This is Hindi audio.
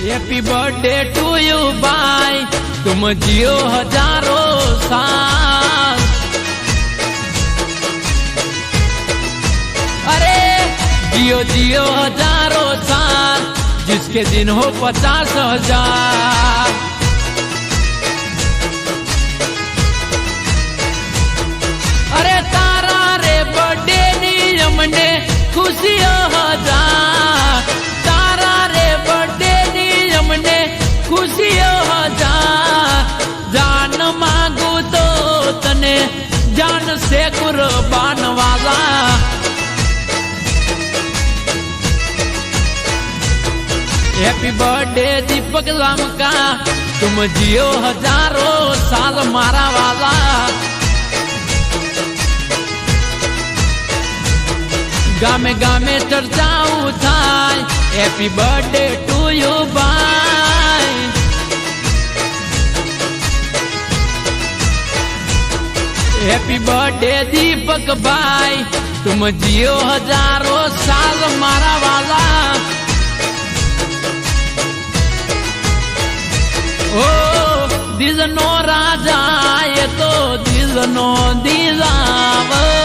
हैप्पी बर्थडे टू यू भाई, तुम जियो हजारों साल। अरे जियो जियो हजारों साल, जिसके दिन हो 50,000। अरे तारा रे बर्थडे नी अमने खुशियों हजार, तारा रे बर्थडे नी अमने खुशियों हजार। जान मांगू तो तने जान से कुर्बान वाला। हैप्पी बर्थडे दीपक लामका, तुम जियो हजारों साल मारा वाला। गामे गामे चर्चाऊ थाय, हैप्पी बर्थडे टू यू भाई। हैप्पी बर्थडे दीपक भाई, तुम जियो हजारों साल मारा वाला। ओ दिल नो राजा, ये तो दिल नो दिलावा।